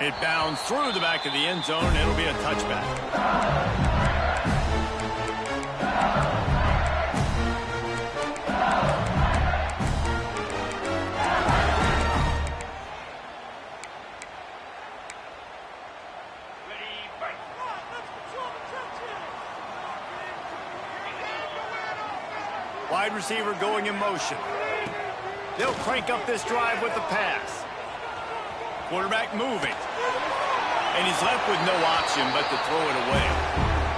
It bounds through the back of the end zone. It'll be a touchback. Wide receiver going in motion. They'll crank up this drive with the pass. Quarterback moving. And he's left with no option but to throw it away.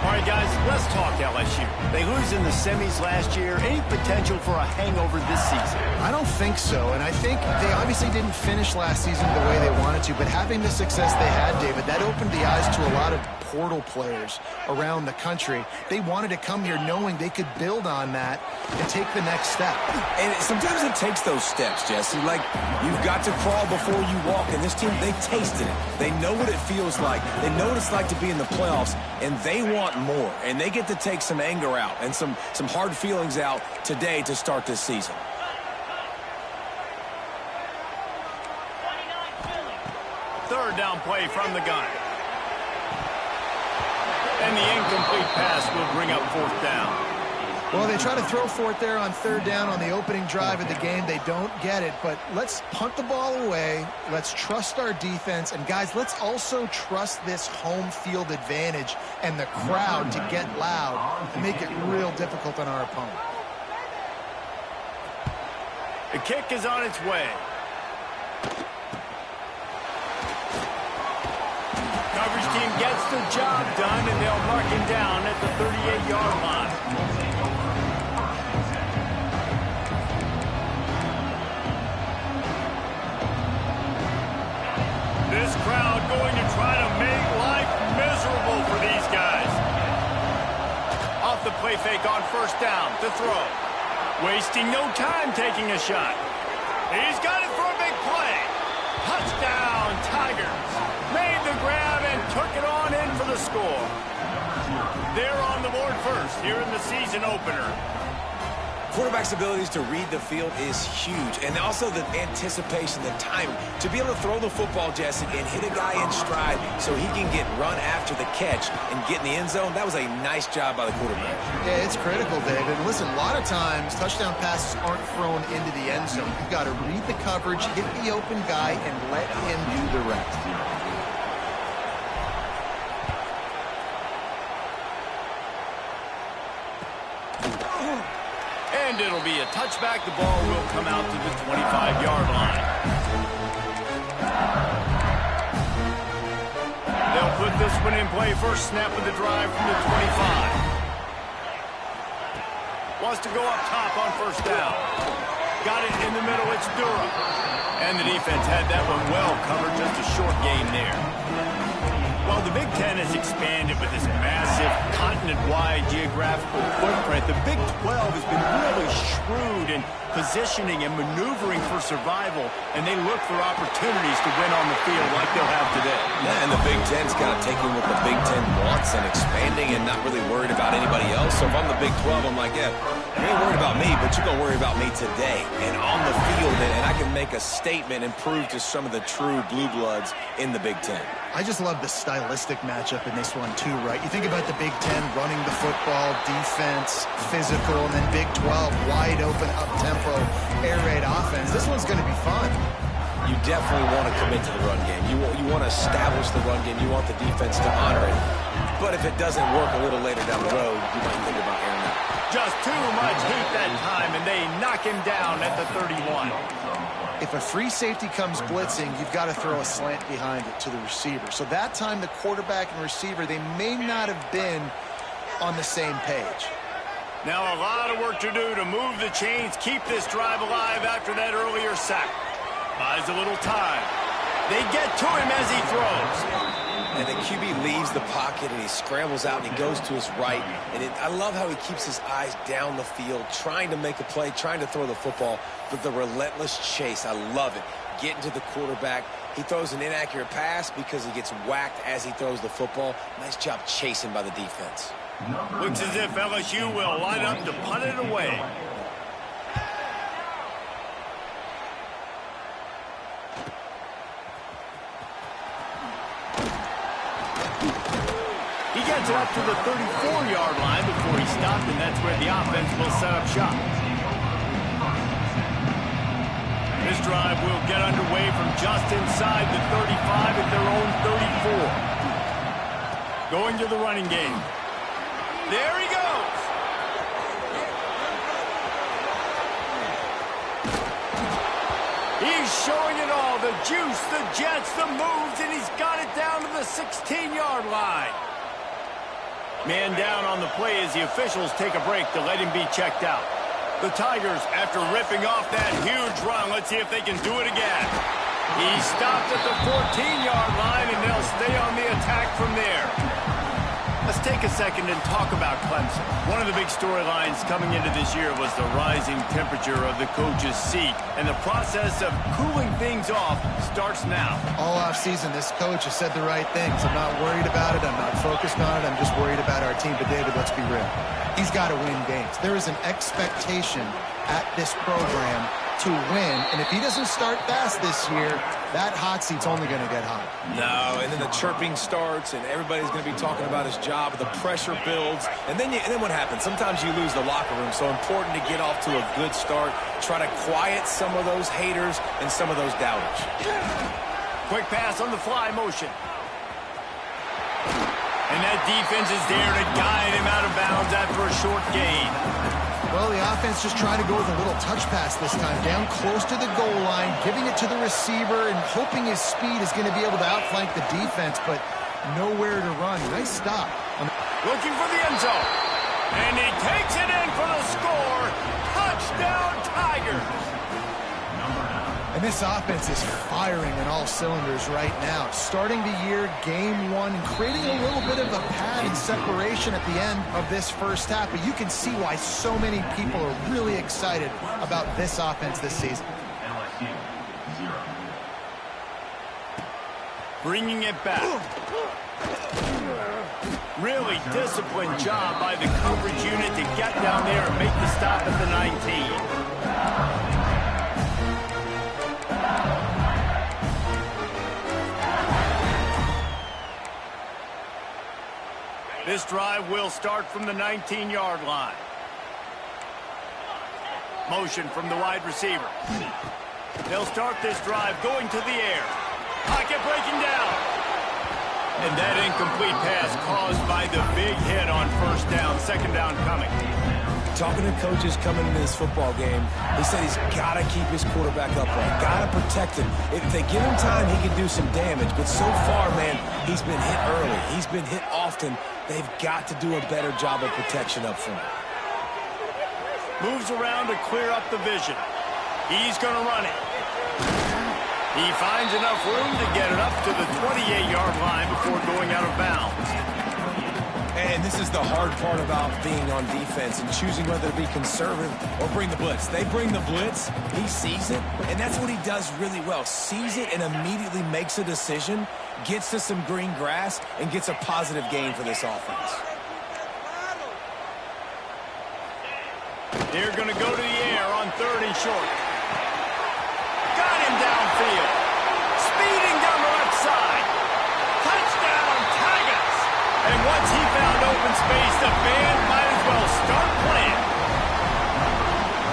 All right, guys, let's talk LSU. They lose in the semis last year. Any potential for a hangover this season? I don't think so, and I think they obviously didn't finish last season the way they wanted to, but having the success they had, David, that opened the eyes to a lot of portal players around the country. They wanted to come here knowing they could build on that and take the next step. And sometimes it takes those steps, Jesse. Like, you've got to crawl before you walk, and this team, they tasted it. They know what it feels like. They know what it's like to be in the playoffs, and they want more. And they get to take some anger out and some hard feelings out today to start this season. Third down play from the gun. And the incomplete pass will bring up fourth down. Well, they try to throw for it there on third down on the opening drive of the game. They don't get it, but let's punt the ball away. Let's trust our defense. And, guys, let's also trust this home field advantage and the crowd to get loud and make it real difficult on our opponent. The kick is on its way. Coverage team gets the job done, and they'll mark him down at the 38-yard line. This crowd going to try to make life miserable for these guys. Off the play fake on first down to throw. Wasting no time taking a shot. He's got it for a big play. Touchdown, Tigers. Made the grab and took it on in for the score. They're on the board first here in the season opener. Quarterback's abilities to read the field is huge, and also the anticipation, the timing. To be able to throw the football, Jesse, and hit a guy in stride so he can get run after the catch and get in the end zone, that was a nice job by the quarterback. Yeah, it's critical, David. Listen, a lot of times touchdown passes aren't thrown into the end zone. You've got to read the coverage, hit the open guy, and let him do the rest. And it'll be a touchback. The ball will come out to the 25-yard line. They'll put this one in play. First snap of the drive from the 25. Wants to go up top on first down. Got it in the middle. It's Durham. And the defense had that one well covered. Just a short gain there. Well, the Big Ten has expanded with this massive continent-wide geographical footprint. The Big 12 has been really shrewd in positioning and maneuvering for survival, and they look for opportunities to win on the field like they'll have today. Yeah, and the Big Ten's kind of taking what the Big Ten wants and expanding and not really worried about anybody else. So if I'm the Big 12, I'm like, yeah, you ain't worried about me, but you're going to worry about me today and on the field, and I can make a statement and prove to some of the true blue bloods in the Big Ten. I just love the stylistic matchup in this one, too, right? You think about the Big Ten running the football, defense, physical, and then Big 12, wide open, up-tempo, air raid offense. This one's going to be fun. You definitely want to commit to the run game. You want to establish the run game. You want the defense to honor it. But if it doesn't work a little later down the road, you might think about airing it. Just too much heat that time, and they knock him down at the 31. If a free safety comes blitzing, you've got to throw a slant behind it to the receiver. So that time, the quarterback and receiver, they may not have been on the same page. Now a lot of work to do to move the chains, keep this drive alive after that earlier sack. Buys a little time. They get to him as he throws. And the QB leaves the pocket, and he scrambles out, and he goes to his right. And I love how he keeps his eyes down the field, trying to make a play, trying to throw the football, but the relentless chase, I love it. Getting to the quarterback. He throws an inaccurate pass because he gets whacked as he throws the football. Nice job chasing by the defense. Looks as if LSU will line up to punt it away. gets it up to the 34-yard line before he stopped, and that's where the offense will set up shop. This drive will get underway from just inside the 35 at their own 34. Going to the running game. There he goes. He's showing it all, the juice, the jets, the moves, and he's got it down to the 16-yard line. Man down on the play as the officials take a break to let him be checked out. The Tigers, after ripping off that huge run, let's see if they can do it again. He stopped at the 14-yard line, and they'll stay on the attack from there. Let's take a second and talk about Clemson. One of the big storylines coming into this year was the rising temperature of the coach's seat, and the process of cooling things off starts now. All offseason, this coach has said the right things. I'm not worried about it. I'm not focused on it. I'm just worried about our team. But, David, let's be real. He's got to win games. There is an expectation at this program to win, and if he doesn't start fast this year, that hot seat's only going to get hot. No, and then the chirping starts, and everybody's going to be talking about his job. The pressure builds, and then what happens? Sometimes you lose the locker room, so important to get off to a good start. Try to quiet some of those haters and some of those doubters. Quick pass on the fly motion. And that defense is there to guide him out of bounds after a short gain. Well, the offense just trying to go with a little touch pass this time, down close to the goal line, giving it to the receiver and hoping his speed is going to be able to outflank the defense, but nowhere to run. Nice stop. Looking for the end zone. And he takes it in for the score. Touchdown, Tigers. And this offense is firing on all cylinders right now. Starting the year, game one, and creating a little bit of a pad and separation at the end of this first half. But you can see why so many people are really excited about this offense this season. Bringing it back. Really disciplined job by the coverage unit to get down there and make the stop at the 19. This drive will start from the 19-yard line. Motion from the wide receiver. They'll start this drive going to the air. Pocket breaking down. And that incomplete pass caused by the big hit on first down. Second down coming. Talking to coaches coming into this football game, he said he's got to keep his quarterback upright, got to protect him. If they give him time, he can do some damage. But so far, man, he's been hit early. He's been hit often. They've got to do a better job of protection up front. Moves around to clear up the vision. He's going to run it. He finds enough room to get it up to the 28-yard line before going out of bounds. And this is the hard part about being on defense and choosing whether to be conservative or bring the blitz. They bring the blitz, he sees it, and that's what he does really well. Sees it and immediately makes a decision, gets to some green grass, and gets a positive gain for this offense. They're going to go to the air on third and short. Got him downfield. Speeding down the left side. Touchdown, Tigers. And once he found open space, the band might as well start playing.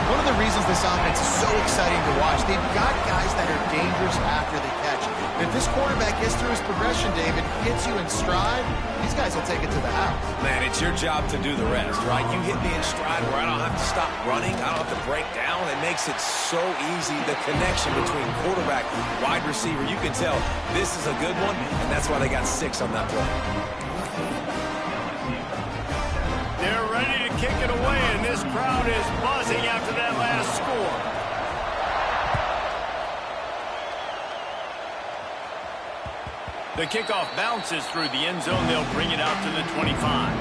One of the reasons this offense is so exciting to watch, they've got guys that are dangerous after the catch. If this quarterback gets through his progression, David, hits you in stride, these guys will take it to the house. Man, it's your job to do the rest, right? You hit me in stride where I don't have to stop running. I don't have to break down. It makes it so easy, the connection between quarterback, wide receiver. You can tell this is a good one, and that's why they got 6 on that play. They're ready to kick it away, and this crowd is buzzing after that last score. The kickoff bounces through the end zone. They'll bring it out to the 25.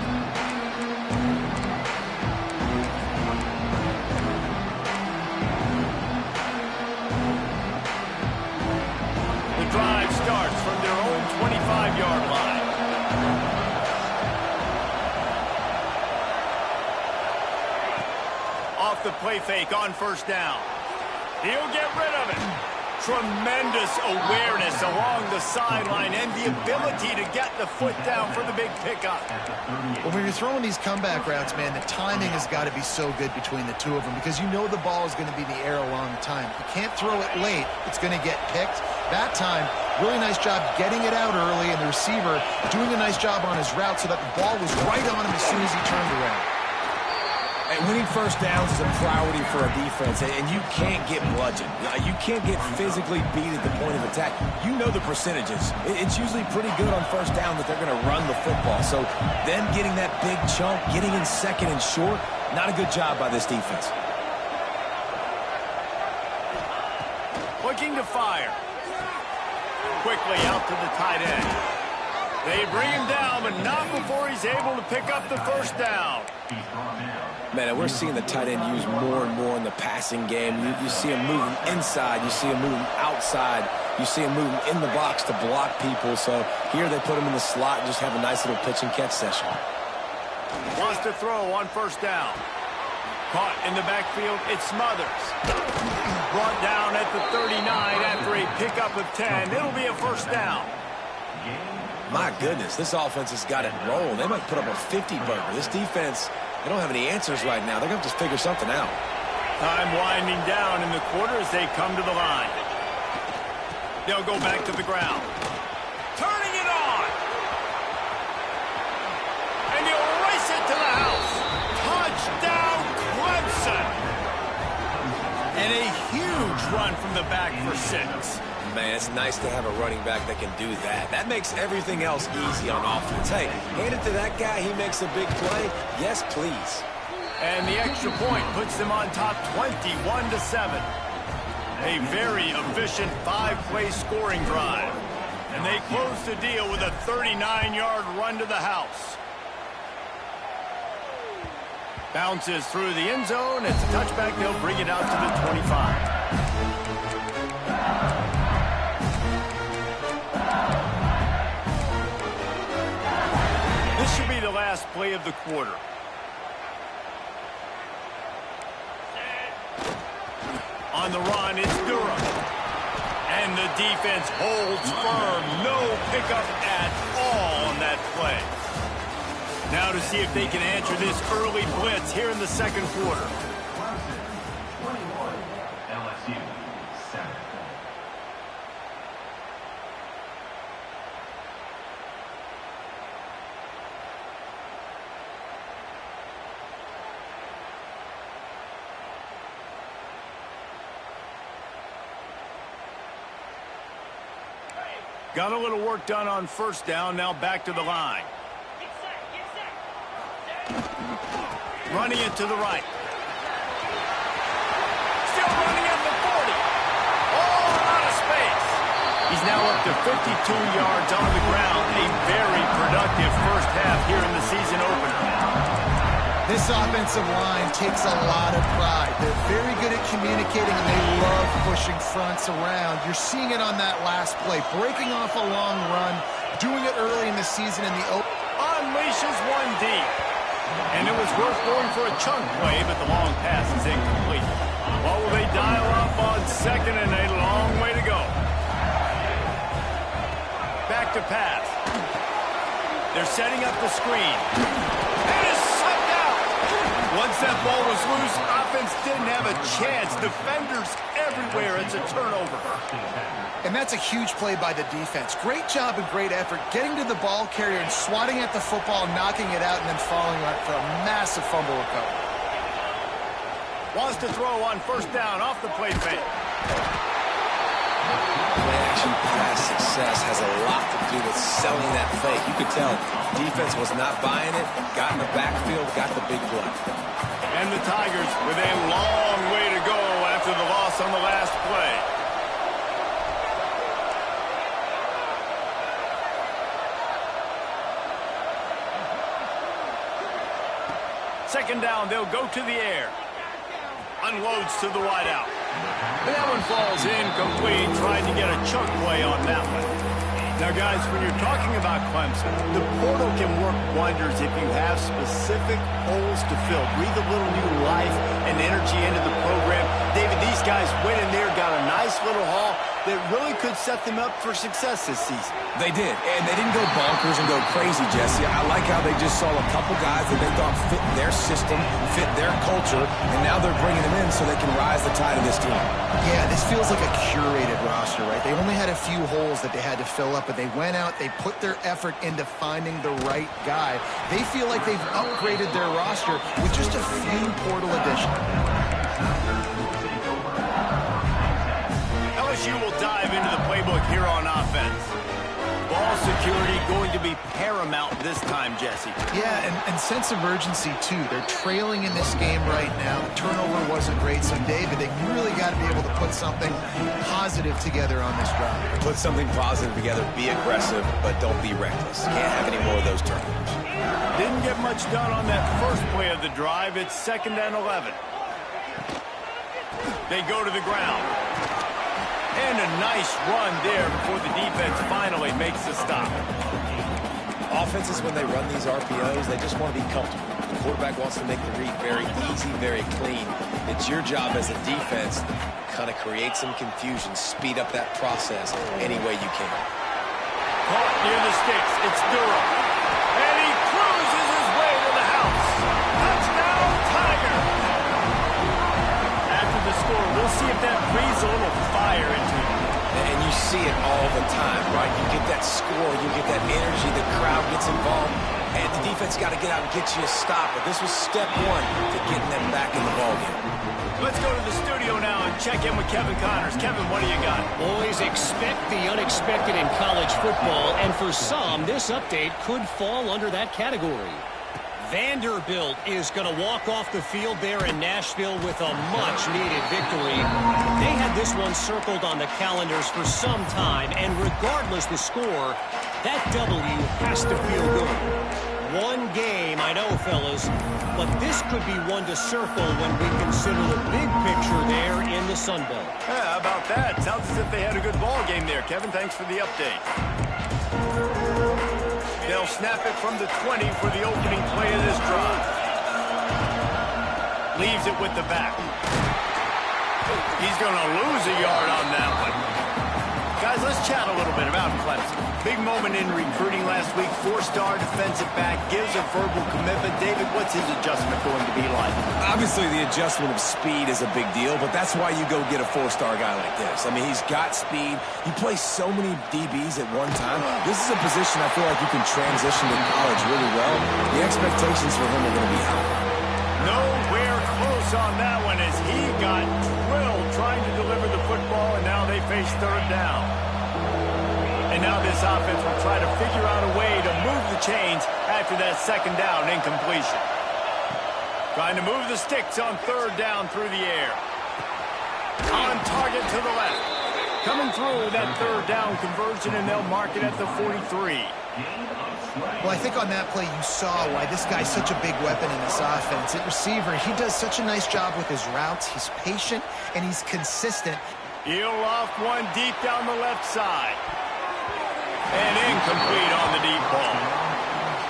The drive starts from their own 25-yard line. Off the play fake on first down. He'll get rid of it. Tremendous awareness along the sideline and the ability to get the foot down for the big pickup. Well, when you're throwing these comeback routes, man, the timing has got to be so good between the two of them because you know the ball is going to be in the air a long time. You can't throw it late. It's going to get picked. That time, really nice job getting it out early, and the receiver doing a nice job on his route so that the ball was right on him as soon as he turned around. And winning first downs is a priority for a defense, and you can't get bludgeoned. You can't get physically beat at the point of attack. You know the percentages. It's usually pretty good on first down that they're going to run the football. So them getting that big chunk, getting in second and short, not a good job by this defense. Looking to fire. Quickly out to the tight end. They bring him down, but not before he's able to pick up the first down. Man, and we're seeing the tight end used more and more in the passing game. You see him moving inside. You see him moving outside. You see him moving in the box to block people. So here they put him in the slot and just have a nice little pitch and catch session. Wants to throw on first down. Caught in the backfield, it's Smothers. Brought down at the 39 after a pickup of 10. It'll be a first down. My goodness, this offense has got it rolling. They might put up a 50-burger. This defense, they don't have any answers right now. They're going to just figure something out. Time winding down in the quarter as they come to the line. They'll go back to the ground. Turning it on. And he'll race it to the house. Touchdown, Clemson. And a huge run from the back for 6. Man, it's nice to have a running back that can do that. That makes everything else easy on offense. Hey, hand it to that guy. He makes a big play. Yes, please. And the extra point puts them on top 21-7. A very efficient 5-play scoring drive. And they close the deal with a 39-yard run to the house. Bounces through the end zone. It's a touchback. They'll bring it out to the 25. This should be the last play of the quarter. On the run, it's Durham. And the defense holds firm. No pickup at all on that play. Now to see if they can answer this early blitz here in the second quarter. Got a little work done on first down, now back to the line. Running it to the right. Still running at the 40. All out of space. He's now up to 52 yards on the ground. A very productive first half here in the season opener. This offensive line takes a lot of pride. They're very good at communicating, and they love pushing fronts around. You're seeing it on that last play, breaking off a long run, doing it early in the season in the open. Unleashes one deep. And it was worth going for a chunk play, but the long pass is incomplete. What will they dial up on second and a long way to go? Back to pass. They're setting up the screen. And it's sucked out. Once that ball was loose, offense didn't have a chance. Defenders everywhere. It's a turnover. And that's a huge play by the defense. Great job and great effort getting to the ball carrier and swatting at the football, knocking it out, and then falling right for a massive fumble recovery. Wants to throw on first down off the play fake. Play-action pass success has a lot to do with selling that fake. You could tell defense was not buying it, got in the backfield, got the big play. And the Tigers with a long way to go after the loss on the last play. Second down, they'll go to the air. Unloads to the wideout. And that one falls incomplete, trying to get a chunk play on that one. Now, guys, when you're talking about Clemson, the portal can work wonders if you have specific holes to fill. Breathe a little new life and energy into the program. David, these guys went in there, got a nice little haul, that really could set them up for success this season. They did, and they didn't go bonkers and go crazy, Jesse. I like how they just saw a couple guys that they thought fit their system, fit their culture, and now they're bringing them in so they can rise the tide of this team. Yeah, this feels like a curated roster, right? They only had a few holes that they had to fill up, but they went out, they put their effort into finding the right guy. They feel like they've upgraded their roster with just a few portal additions. LSU will dive into the playbook here on offense. Ball security going to be paramount this time, Jesse. Yeah, and sense of urgency, too. They're trailing in this game right now. The turnover wasn't great, so, David, they really got to be able to put something positive together on this drive. Put something positive together, be aggressive, but don't be reckless. Can't have any more of those turnovers. Didn't get much done on that first play of the drive. It's 2nd and 11. They go to the ground. And a nice run there before the defense finally makes the stop. Offenses, when they run these RPOs, they just want to be comfortable. The quarterback wants to make the read very easy, very clean. It's your job as a defense to kind of create some confusion, speed up that process any way you can. Caught near the sticks. It's Durham. And he cruises his way to the house. Touchdown, Tiger! After the score, we'll see if that breathes a little fire into him. And you see it all the time, right? You get that score, you get that energy, the crowd gets involved, and the defense got to get out and get you a stop. But this was step one to getting them back in the ballgame. Let's go to the studio now and check in with Kevin Connors. Kevin, what do you got? Boys, expect the unexpected in college football, and for some, this update could fall under that category. Vanderbilt is going to walk off the field there in Nashville with a much-needed victory. They had this one circled on the calendars for some time, and regardless the score, that W has to feel good. One game, I know, fellas, but this could be one to circle when we consider the big picture there in the Sun Belt. Yeah, how about that? Sounds as if they had a good ball game there. Kevin, thanks for the update. They'll snap it from the 20 for the opening play of this drive. Leaves it with the back. He's going to lose a yard on that one. Guys, let's chat a little bit about Clemson. Big moment in recruiting last week. 4-star defensive back, gives a verbal commitment. David, what's his adjustment going to be like? Obviously, the adjustment of speed is a big deal, but that's why you go get a 4-star guy like this. I mean, he's got speed. He plays so many DBs at one time. This is a position I feel like you can transition to college really well. The expectations for him are going to be high. Nowhere close on that one as he got drilled trying to deliver the football, and now they face 3rd down. And now this offense will try to figure out a way to move the chains after that 2nd down incompletion. Trying to move the sticks on 3rd down through the air. On target to the left. Coming through that 3rd down conversion, and they'll mark it at the 43. Well, I think on that play you saw why this guy's such a big weapon in this offense. At receiver, he does such a nice job with his routes. He's patient, and he's consistent. He'll off one deep down the left side. And incomplete on the deep ball.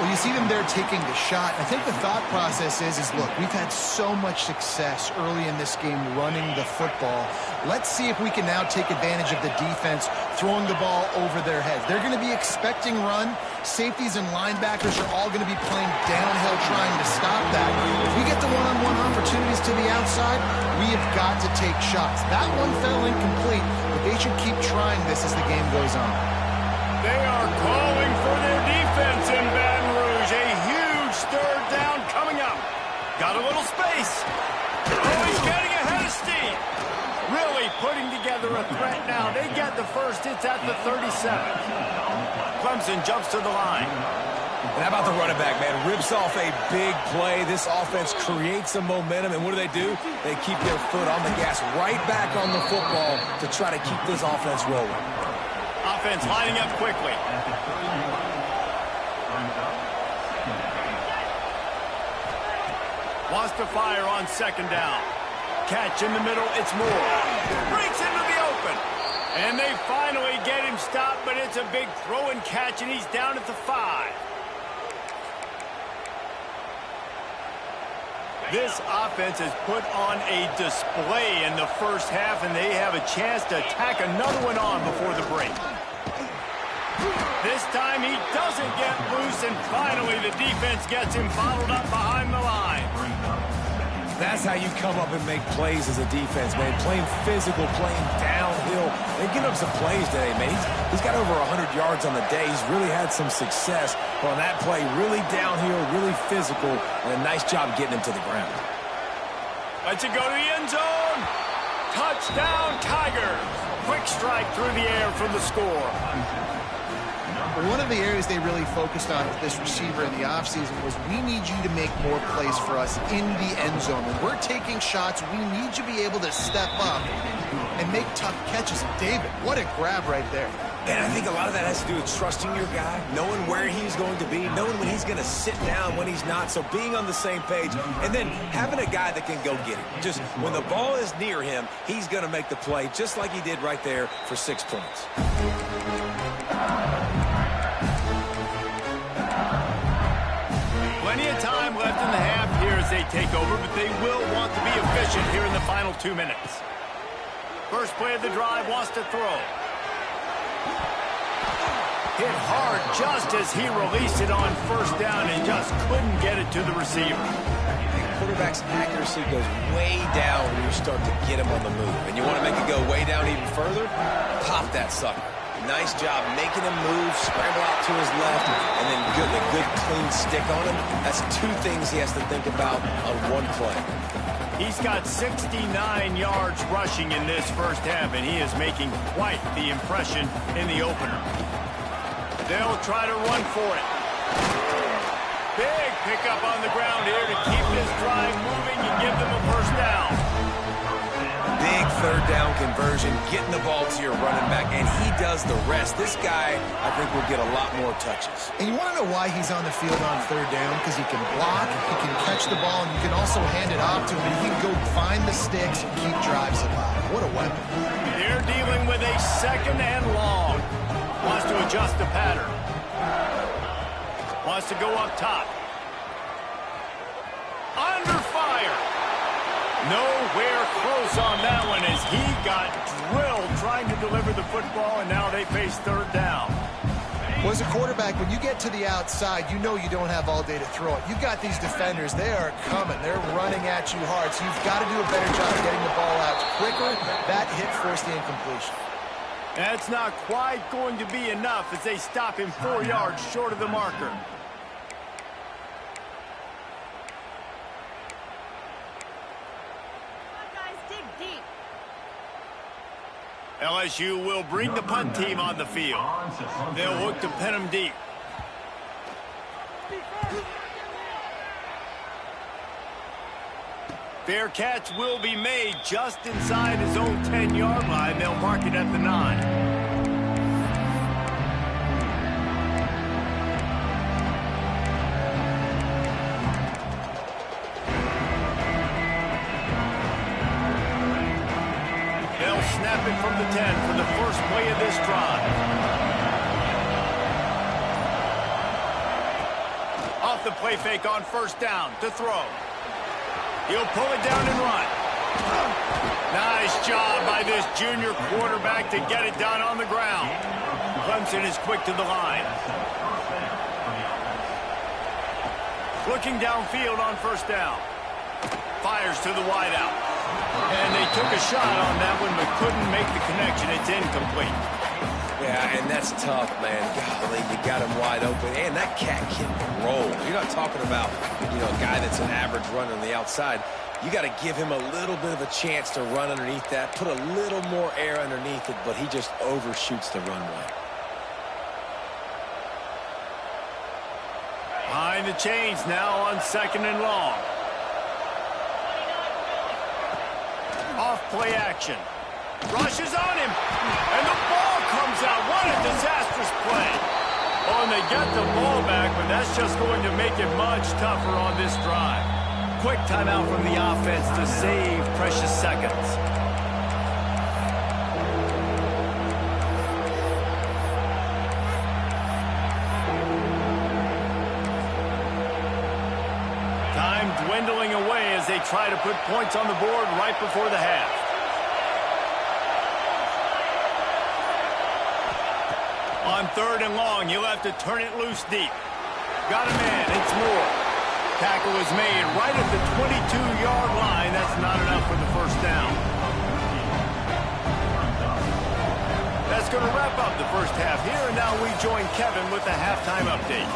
Well, you see them there taking the shot. I think the thought process is look, we've had so much success early in this game running the football. Let's see if we can now take advantage of the defense throwing the ball over their heads. They're going to be expecting run. Safeties and linebackers are all going to be playing downhill trying to stop that. If we get the one-on-one opportunities to the outside, we have got to take shots. That one fell incomplete, but they should keep trying this as the game goes on. They are calling for their defense in Baton Rouge. A huge 3rd down coming up. Got a little space. Oh, he's getting ahead of steam. Really putting together a threat now. They get the first. It's at the 37. Clemson jumps to the line. And how about the running back, man? Rips off a big play. This offense creates some momentum, and what do? They keep their foot on the gas, right back on the football to try to keep this offense rolling. Offense lining up quickly. Wants to fire on 2nd down. Catch in the middle, it's Moore. Breaks into the open. And they finally get him stopped, but it's a big throw and catch, and he's down at the 5. This offense has put on a display in the first half, and they have a chance to tack another one on before the break. This time he doesn't get loose, and finally the defense gets him bottled up behind the line. That's how you come up and make plays as a defense, man. Playing physical, playing downhill. They've given up some plays today, man. He's got over 100 yards on the day. He's really had some success. But on that play, really downhill, really physical, and a nice job getting him to the ground. Lets it go to the end zone. Touchdown, Tigers. Quick strike through the air for the score. One of the areas they really focused on with this receiver in the offseason was we need you to make more plays for us in the end zone. When we're taking shots, we need you to be able to step up and make tough catches. David, what a grab right there. And I think a lot of that has to do with trusting your guy, knowing where he's going to be, knowing when he's going to sit down, when he's not, so being on the same page, and then having a guy that can go get it. Just when the ball is near him, he's going to make the play, just like he did right there for 6 points. Plenty of time left in the half here as they take over, but they will want to be efficient here in the final 2 minutes. First play of the drive, wants to throw. Hit hard just as he released it on first down and just couldn't get it to the receiver. Quarterback's accuracy goes way down when you start to get him on the move. And you want to make it go way down even further? Pop that sucker. Nice job making him move, scramble out to his left, and then a good clean stick on him. That's 2 things he has to think about on one play. He's got 69 yards rushing in this first half, and he is making quite the impression in the opener. They'll try to run for it. Big pickup on the ground here to keep this drive moving and give them a first down. Big third down conversion, getting the ball to your running back, and he does the rest. This guy, I think, will get a lot more touches. And you want to know why he's on the field on third down? Because he can block, he can catch the ball, and you can also hand it off to him. He can go find the sticks and keep drives alive. What a weapon. They're dealing with a second and long. Wants to adjust the pattern. Wants to go up top. Under fire. Nowhere close on that one as he got drilled trying to deliver the football, and now they face third down. Well, as a quarterback, when you get to the outside, you know you don't have all day to throw it. You've got these defenders. They are coming. They're running at you hard, so you've got to do a better job getting the ball out quicker. That hit forced the incompletion. That's not quite going to be enough as they stop him 4 yards short of the marker. LSU will bring the punt team on the field. They'll look to pin him deep. Fair catch will be made just inside his own 10-yard line. They'll mark it at the 9. Snap it from the 10 for the first play of this drive. Off the play fake on first down to throw. He'll pull it down and run. Nice job by this junior quarterback to get it done on the ground. Clemson is quick to the line. Looking downfield on first down. Fires to the wideout. And they took a shot on that one, but couldn't make the connection. It's incomplete. Yeah, and that's tough, man. Golly, you got him wide open. And that cat can roll. You're not talking about, a guy that's an average runner on the outside. You got to give him a little bit of a chance to run underneath that, put a little more air underneath it, but he just overshoots the runway. Behind the chains now on second and long. Off play action. Rushes on him. And the ball comes out. What a disastrous play. Oh, and they get the ball back, but that's just going to make it much tougher on this drive. Quick timeout from the offense to save precious seconds. Time dwindling away as they try to put points on the board right before the half. On 3rd and long, he'll have to turn it loose deep. Got a man. It's Moore. Tackle is made right at the 22-yard line. That's not enough for the first down. That's going to wrap up the first half here, and now we join Kevin with the halftime update.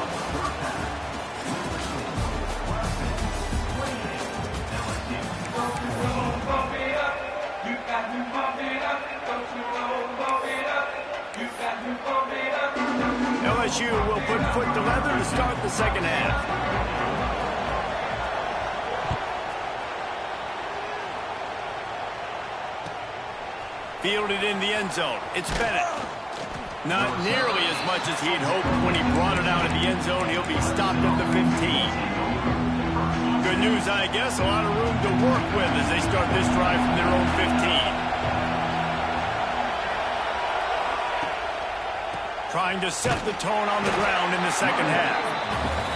LSU will put foot to leather to start the second half. Fielded in the end zone. It's Bennett. Not nearly as much as he'd hoped when he brought it out of the end zone. He'll be stopped at the 15. Good news, I guess. A lot of room to work with as they start this drive from their own 15. Trying to set the tone on the ground in the second half.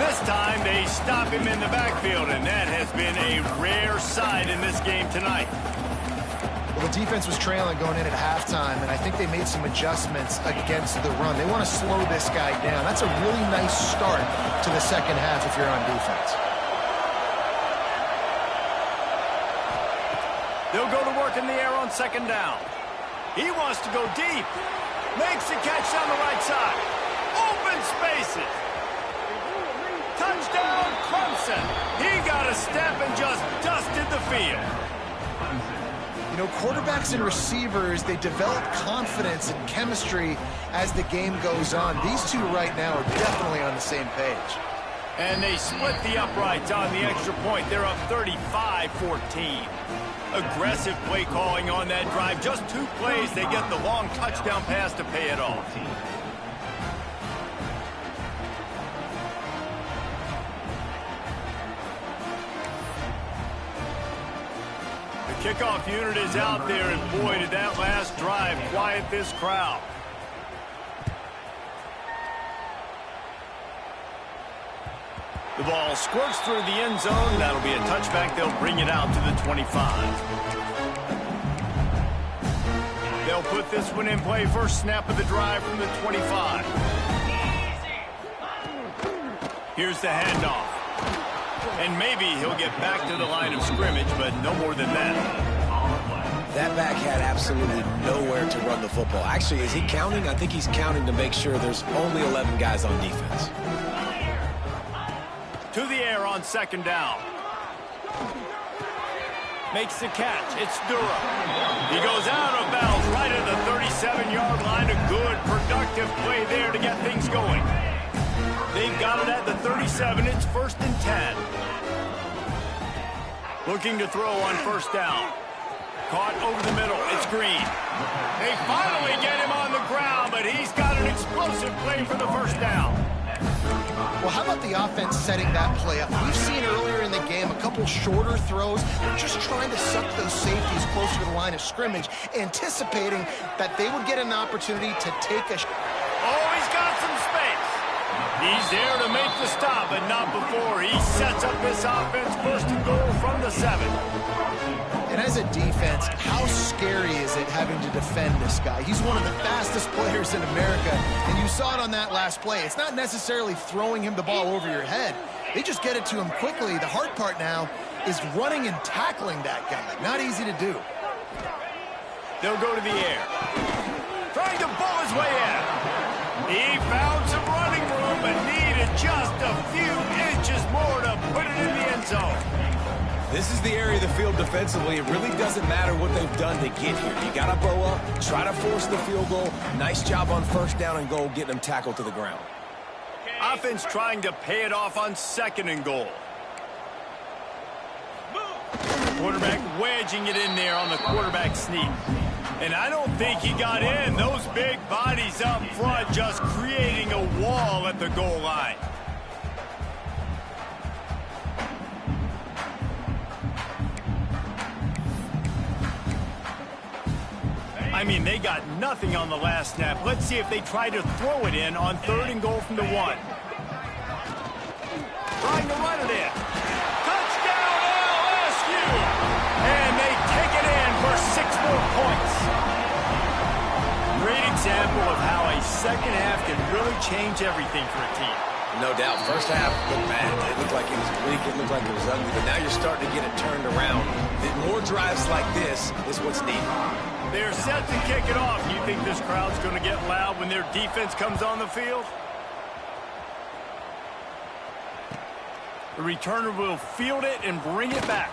This time, they stop him in the backfield, and that has been a rare sight in this game tonight. Well, the defense was trailing going in at halftime, and I think they made some adjustments against the run. They want to slow this guy down. That's a really nice start to the second half if you're on defense. They'll go to work in the air on 2nd down. He wants to go deep. Makes the catch down the right side. Open spaces. Touchdown, Clemson. He got a step and just dusted the field. You know, quarterbacks and receivers, they develop confidence and chemistry as the game goes on. These two right now are definitely on the same page. And they split the uprights on the extra point. They're up 35-14. Aggressive play calling on that drive. Just 2 plays, they get the long touchdown pass to pay it off. The kickoff unit is out there, and boy, did that last drive quiet this crowd. The ball squirts through the end zone. That'll be a touchback. They'll bring it out to the 25. They'll put this one in play. First snap of the drive from the 25. Here's the handoff. And maybe he'll get back to the line of scrimmage, but no more than that. That back had absolutely nowhere to run the football. Actually, is he counting? I think he's counting to make sure there's only 11 guys on defense. To the air on 2nd down. Makes the catch. It's Dura. He goes out of bounds right at the 37-yard line. A good, productive play there to get things going. They've got it at the 37. It's 1st and 10. Looking to throw on 1st down. Caught over the middle. It's Green. They finally get him on the ground, but he's got an explosive play for the 1st down. Well, how about the offense setting that play up? We've seen earlier in the game a couple shorter throws. They're just trying to suck those safeties closer to the line of scrimmage, anticipating that they would get an opportunity to take a... Oh, he's got some space. He's there to make the stop, but not before. He sets up this offense 1st and goal from the 7. And as a defense, how scary is it having to defend this guy? He's one of the fastest players in America, and you saw it on that last play. It's not necessarily throwing him the ball over your head. They just get it to him quickly. The hard part now is running and tackling that guy. Not easy to do. They'll go to the air. Trying to bull his way in. He found some running room, but needed just a few inches more to put it in the end zone. This is the area of the field defensively. It really doesn't matter what they've done to get here. You got to bow up, try to force the field goal. Nice job on 1st down and goal, getting them tackled to the ground. Offense trying to pay it off on 2nd and goal. Quarterback wedging it in there on the quarterback sneak. And I don't think he got in. Those big bodies up front just creating a wall at the goal line. I mean, they got nothing on the last snap. Let's see if they try to throw it in on 3rd and goal from the 1. Trying to run it in. Touchdown! points. Great example of how a second half can really change everything for a team. No doubt. First half looked bad. It looked like it was weak. It looked like it was ugly. But now you're starting to get it turned around. More drives like this is what's needed. They're set to kick it off. You think this crowd's going to get loud when their defense comes on the field? The returner will field it and bring it back.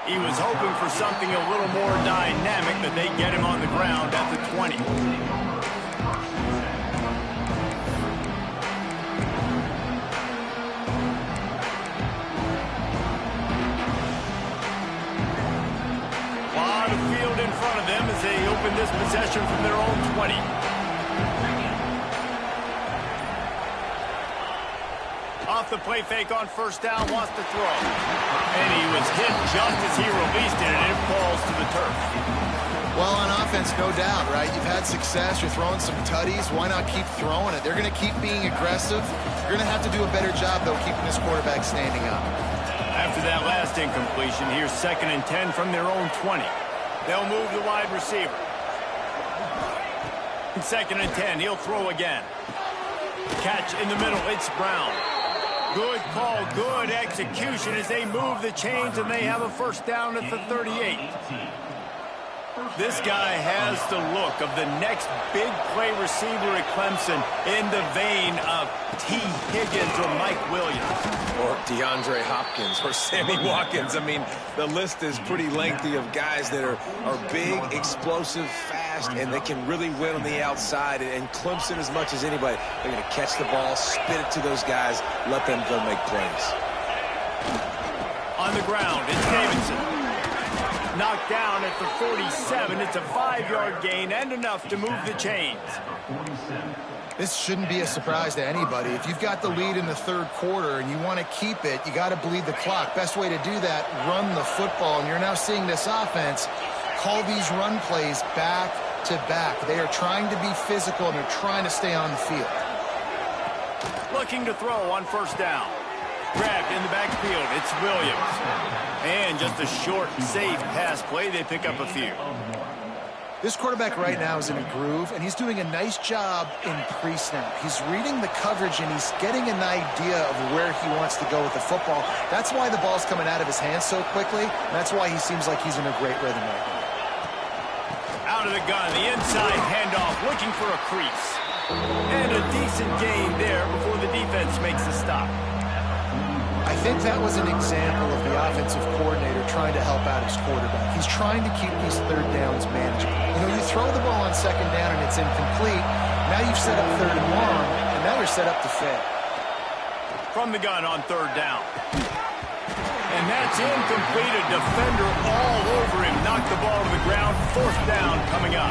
He was hoping for something a little more dynamic, but they get him on the ground at the 20. Lot of field in front of them as they open this possession from their own 20. Off the play fake on first down, wants to throw. And he was hit just as he released it, and it falls to the turf. Well, on offense, no doubt, right? You've had success. You're throwing some tutties. Why not keep throwing it? They're going to keep being aggressive. You're going to have to do a better job, though, keeping this quarterback standing up. After that last incompletion, here's 2nd and 10 from their own 20. They'll move the wide receiver. 2nd and 10, he'll throw again. Catch in the middle, it's Brown. Good call, good execution as they move the chains, and they have a first down at the 38. This guy has the look of the next big play receiver at Clemson in the vein of T. Higgins or Mike Williams. Or DeAndre Hopkins or Sammy Watkins. I mean, the list is pretty lengthy of guys that are big, explosive, fast, and they can really win on the outside. And Clemson, as much as anybody, they're going to catch the ball, spit it to those guys, let them go make plays. On the ground, it's Davidson. Knocked down at the 47. It's a 5-yard gain and enough to move the chains. This shouldn't be a surprise to anybody. If you've got the lead in the third quarter and you want to keep it, you got to bleed the clock. Best way to do that, run the football. And you're now seeing this offense call these run plays back to back. They are trying to be physical, and they're trying to stay on the field. Looking to throw on first down. Grabbed in the backfield. It's Williams. And just a short, safe pass play. They pick up a few. This quarterback right now is in a groove, and he's doing a nice job in pre-snap. He's reading the coverage, and he's getting an idea of where he wants to go with the football. That's why the ball's coming out of his hands so quickly, and that's why he seems like he's in a great rhythm right now. Out of the gun, the inside handoff, looking for a crease. And a decent gain there before the defense makes the stop. I think that was an example of the offensive coordinator trying to help out his quarterback. He's trying to keep these third downs manageable. You know, you throw the ball on second down and it's incomplete. Now you've set up 3rd and long, and now you're set up to fail. From the gun on 3rd down. And that's incomplete. A defender all over him. Knocked the ball to the ground. 4th down coming up.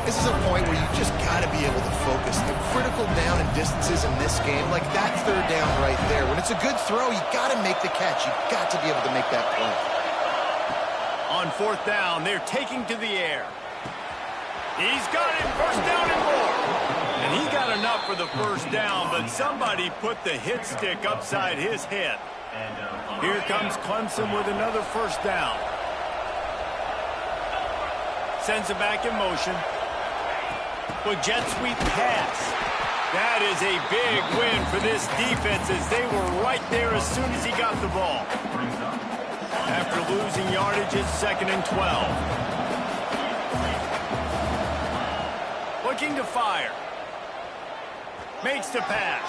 This is a point where you just got to be able to focus. The critical down and distances in this game, like that 3rd down right there. When it's a good throw, you got to make the catch. You got to be able to make that play. On 4th down, they're taking to the air. He's got it. First down and more. And he got enough for the first down, but somebody put the hit stick upside his head. Here comes Clemson with another first down. Sends it back in motion. With jet sweep pass. That is a big win for this defense as they were right there as soon as he got the ball. After losing yardage, it's 2nd and 12. Looking to fire. Makes the pass.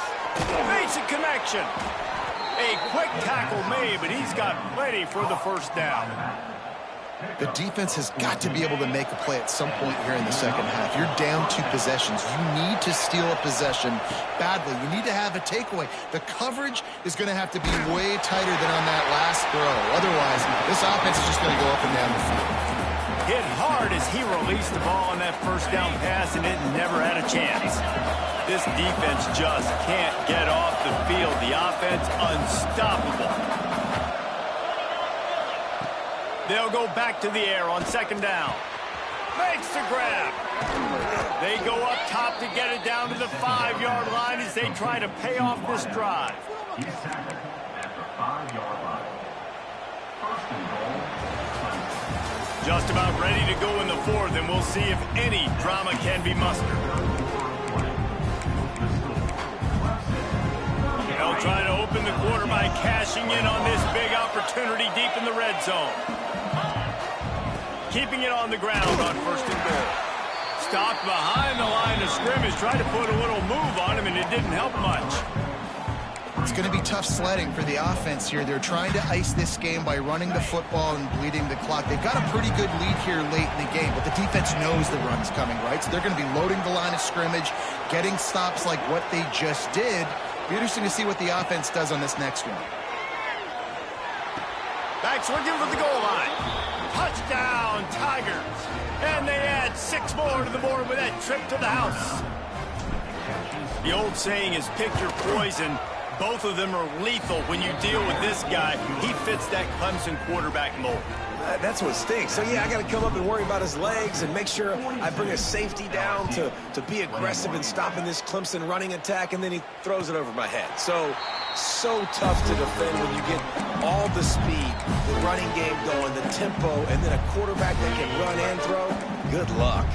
Makes a connection. A quick tackle made, but he's got plenty for the first down. The defense has got to be able to make a play at some point here in the second half. You're down 2 possessions. You need to steal a possession badly. You need to have a takeaway. The coverage is going to have to be way tighter than on that last throw. Otherwise, this offense is just going to go up and down the field. Hit hard as he released the ball on that first down pass, and it never had a chance. This defense just can't get off the field. The offense unstoppable. They'll go back to the air on 2nd down. Makes the grab. They go up top to get it down to the 5-yard line as they try to pay off this drive. He's tackled at the 5-yard line. First and goal. Just about ready to go in the fourth, and we'll see if any drama can be mustered. They'll try to open the quarter by cashing in on this big opportunity deep in the red zone. Keeping it on the ground on first and goal. Stopped behind the line of scrimmage, tried to put a little move on him, and it didn't help much. It's going to be tough sledding for the offense here. They're trying to ice this game by running the football and bleeding the clock. They've got a pretty good lead here late in the game, but the defense knows the run's coming, right? So they're going to be loading the line of scrimmage, getting stops like what they just did. Be interesting to see what the offense does on this next one. Back swinging for the goal line. Touchdown, Tigers. And they add 6 more to the board with that trip to the house. The old saying is pick your poison. Both of them are lethal when you deal with this guy. He fits that Clemson quarterback mold. That's what stinks. So, yeah, I got to come up and worry about his legs and make sure I bring a safety down to be aggressive in stopping this Clemson running attack, and then he throws it over my head. So tough to defend when you get all the speed, the running game going, the tempo, and then a quarterback that can run and throw. Good luck.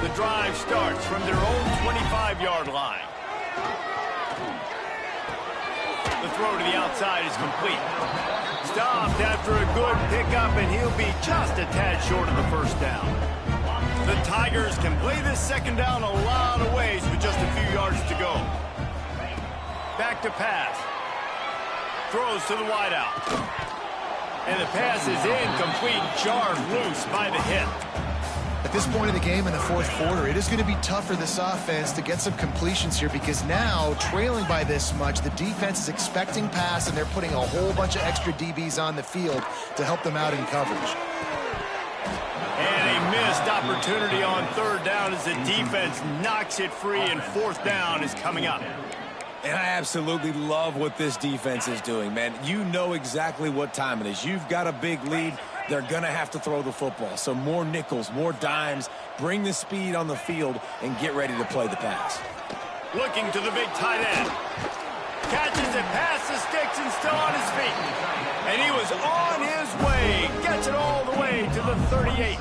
The drive starts from their own 25-yard line. The throw to the outside is complete. Stopped after a good pickup, and he'll be just a tad short of the first down. The Tigers can play this second down a lot of ways with just a few yards to go. Back to pass. Throws to the wideout. And the pass is incomplete, jarred loose by the hit. At this point in the game in the fourth quarter, it is going to be tough for this offense to get some completions here because now, trailing by this much, the defense is expecting pass, and they're putting a whole bunch of extra DBs on the field to help them out in coverage. And a missed opportunity on third down as the defense knocks it free, and fourth down is coming up. And I absolutely love what this defense is doing, man. You know exactly what time it is. You've got a big lead. They're going to have to throw the football. So more nickels, more dimes, bring the speed on the field, and get ready to play the pass. Looking to the big tight end. Catches it past the sticks and still on his feet. And he was on his way. Gets it all the way to the 38.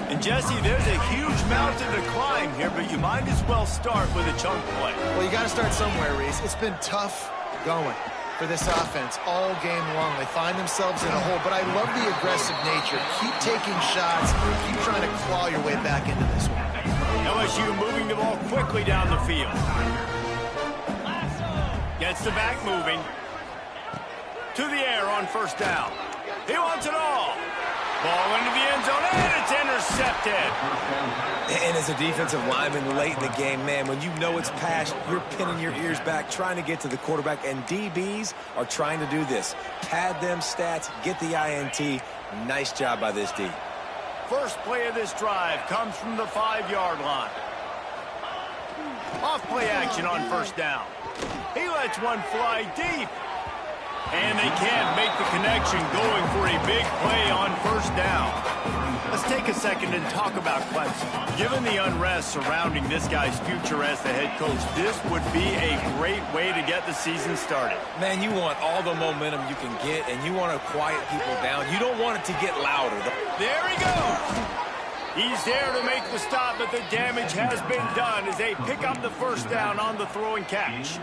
And Jesse, there's a huge mountain to climb here, but you might as well start with a chunk play. Well, you got to start somewhere, Reese. It's been tough going for this offense all game long. They find themselves in a hole, but I love the aggressive nature. Keep taking shots. Keep trying to claw your way back into this one. LSU moving the ball quickly down the field. Gets the back moving. To the air on first down. He wants it all. Ball into the end zone, and it's intercepted. And as a defensive lineman late in the game, man, when you know it's passed, you're pinning your ears back, trying to get to the quarterback, and DBs are trying to do this. Pad them stats, get the INT. Nice job by this D. First play of this drive comes from the 5-yard line. Off play action on first down. He lets one fly deep. And they can't make the connection, going for a big play on first down. Let's take a second and talk about Clemson. Given the unrest surrounding this guy's future as the head coach, this would be a great way to get the season started. Man, you want all the momentum you can get, and you want to quiet people down. You don't want it to get louder. There he goes. He's there to make the stop, but the damage has been done as they pick up the first down on the throw and catch.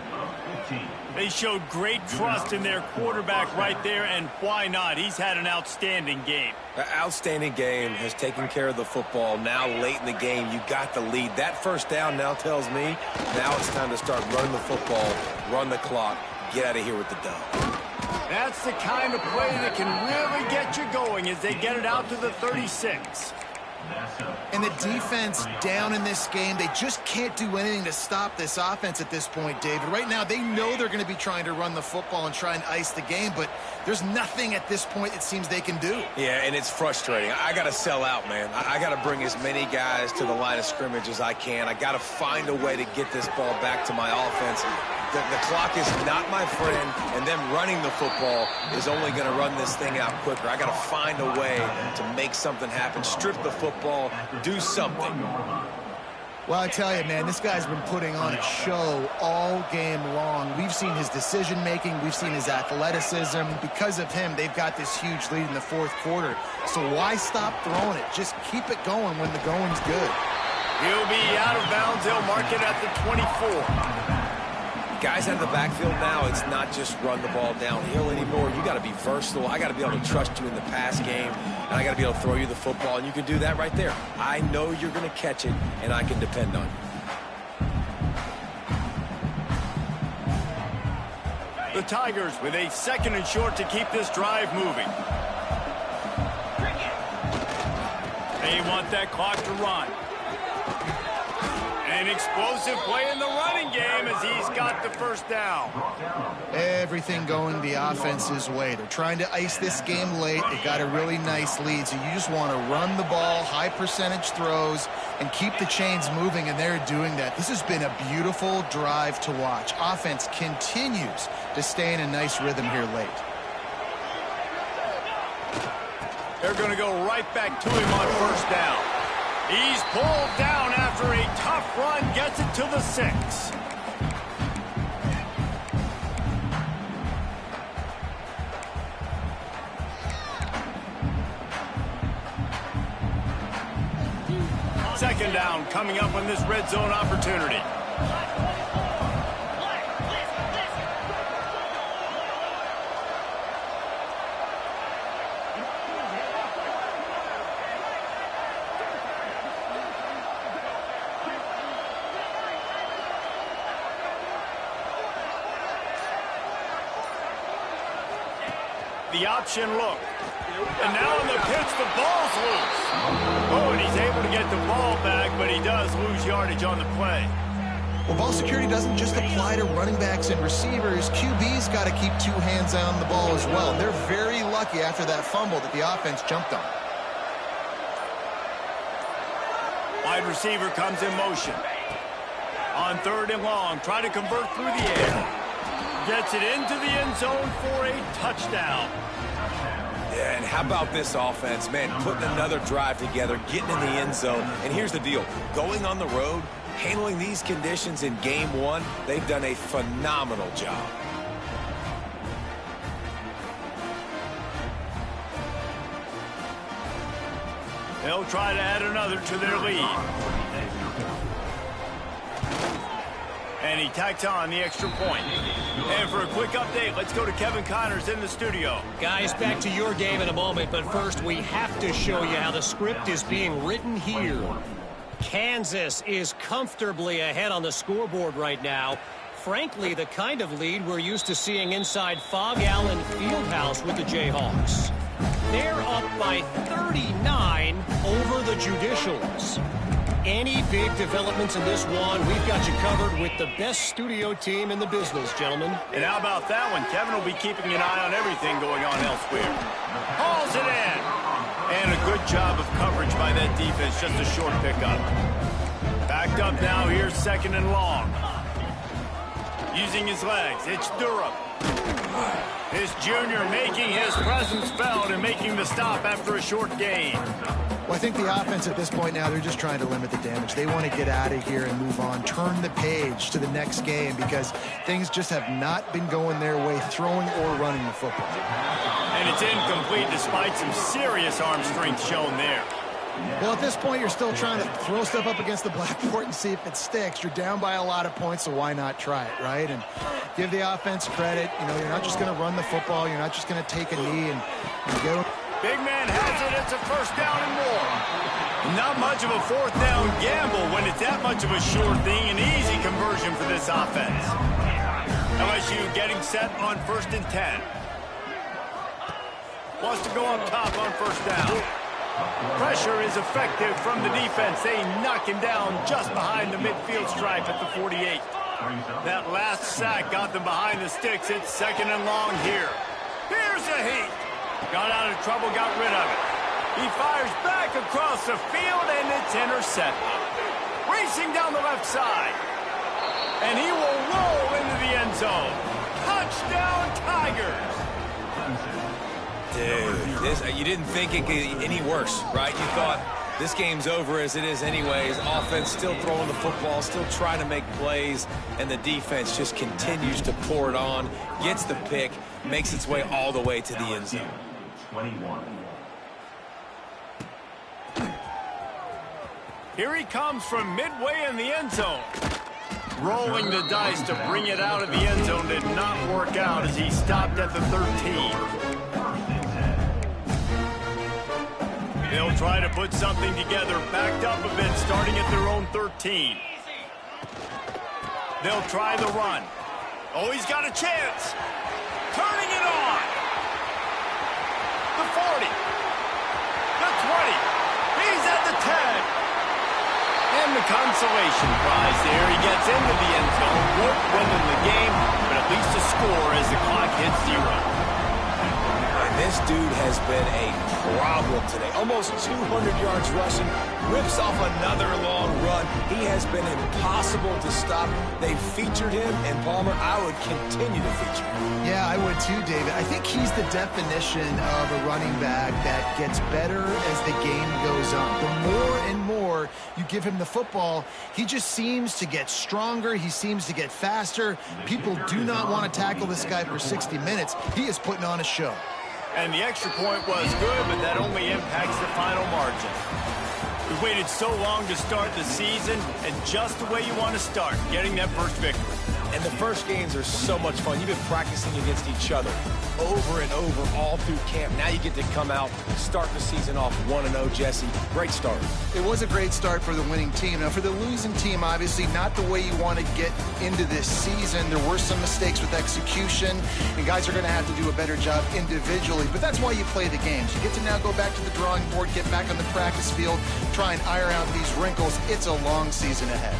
They showed great trust in their quarterback right there, and why not? He's had an outstanding game. An outstanding game, has taken care of the football. Now late in the game, you got the lead. That first down now tells me now it's time to start running the football, run the clock, get out of here with the dub. That's the kind of play that can really get you going as they get it out to the 36. And the defense down in this game, they just can't do anything to stop this offense at this point, David. Right now, they know they're going to be trying to run the football and try and ice the game, but there's nothing at this point it seems they can do. Yeah, and it's frustrating. I got to sell out, man. I got to bring as many guys to the line of scrimmage as I can. I got to find a way to get this ball back to my offense. The clock is not my friend, and them running the football is only going to run this thing out quicker. I got to find a way to make something happen, strip the football, do something. Well, I tell you, man, this guy's been putting on a show all game long. We've seen his decision-making. We've seen his athleticism. Because of him, they've got this huge lead in the fourth quarter. So why stop throwing it? Just keep it going when the going's good. He'll be out of bounds. They'll mark it at the 24. Guys out of the backfield now, it's not just run the ball downhill anymore. You got to be versatile. I got to be able to trust you in the pass game, and I got to be able to throw you the football, and you can do that right there. I know you're going to catch it, and I can depend on you. The Tigers with a 2nd and short to keep this drive moving. They want that clock to run. An explosive play in the running game as he's got the first down. Everything going the offense's way. They're trying to ice this game late. They've got a really nice lead, so you just want to run the ball, high percentage throws, and keep the chains moving, and they're doing that. This has been a beautiful drive to watch. Offense continues to stay in a nice rhythm here late. They're going to go right back to him on first down. He's pulled down after a tough run, gets it to the 6. Second down coming up on this red zone opportunity. The option look. And now on the pitch, the ball's loose. Oh, and he's able to get the ball back, but he does lose yardage on the play. Well, ball security doesn't just apply to running backs and receivers. QB's got to keep 2 hands on the ball as well. They're very lucky after that fumble that the offense jumped on. Wide receiver comes in motion. On 3rd and long, try to convert through the air. Gets it into the end zone for a touchdown. Yeah, and how about this offense, man, putting another drive together, getting in the end zone. And here's the deal. Going on the road, handling these conditions in game 1, they've done a phenomenal job. They'll try to add another to their lead. And he tacks on the extra point. And for a quick update, let's go to Kevin Connors in the studio. Guys, back to your game in a moment, but first we have to show you how the script is being written here. Kansas is comfortably ahead on the scoreboard right now. Frankly, the kind of lead we're used to seeing inside Fog Allen Fieldhouse with the Jayhawks. They're up by 39 over the Judicials. Any big developments in this one, we've got you covered with the best studio team in the business, gentlemen. And how about that one? Kevin will be keeping an eye on everything going on elsewhere. Hauls it in. And a good job of coverage by that defense. Just a short pickup. Backed up now. Here's 2nd and long. Using his legs. It's Durham. This junior making his presence felt and making the stop after a short gain. Well, I think the offense at this point now, they're just trying to limit the damage. They want to get out of here and move on, turn the page to the next game because things just have not been going their way, throwing or running the football. And it's incomplete despite some serious arm strength shown there. Well, at this point, you're still trying to throw stuff up against the blackboard and see if it sticks. You're down by a lot of points, so why not try it, right? And give the offense credit. You know, you're not just going to run the football. You're not just going to take a knee and go. Big man has it. It's a first down and more. Not much of a 4th down gamble when it's that much of a sure thing. An easy conversion for this offense. LSU getting set on 1st and 10. Wants to go up top on first down. Pressure is effective from the defense. They knock him down just behind the midfield stripe at the 48. That last sack got them behind the sticks. It's 2nd and long here. Here's a heat. Got out of trouble, got rid of it. He fires back across the field, and it's intercepted. Racing down the left side. And he will roll into the end zone. Touchdown, Tigers. Dude, you didn't think it could get any worse, right? You thought This game's over as it is anyways. Offense still throwing the football, still trying to make plays, and the defense just continues to pour it on, gets the pick, makes its way all the way to the end zone. 21. Here he comes from midway in the end zone. Rolling the dice to bring it out of the end zone did not work out as he stopped at the 13. They'll try to put something together, backed up a bit, starting at their own 13. They'll try the run. Oh, he's got a chance. Turning it on. The 40. The 20. He's at the 10. And the consolation prize there. He gets into the end zone. Won't win in the game, but at least a score as the clock hits 0. This dude has been a problem today. Almost 200 yards rushing, rips off another long run. He has been impossible to stop. They featured him, and Palmer, I would continue to feature him. Yeah, I would too, David. I think he's the definition of a running back that gets better as the game goes on. The more and more you give him the football, he just seems to get stronger. He seems to get faster. People do not want to tackle this guy for 60 minutes. He is putting on a show. And the extra point was good, but that only impacts the final margin. We waited so long to start the season, and just the way you want to start, getting that first victory. And the first games are so much fun. You've been practicing against each other over and over all through camp. Now you get to come out, start the season off 1-0, Jesse. Great start. It was a great start for the winning team. Now, for the losing team, obviously, not the way you want to get into this season. There were some mistakes with execution, and guys are going to have to do a better job individually. But that's why you play the games. You get to now go back to the drawing board, get back on the practice field, try and iron out these wrinkles. It's a long season ahead.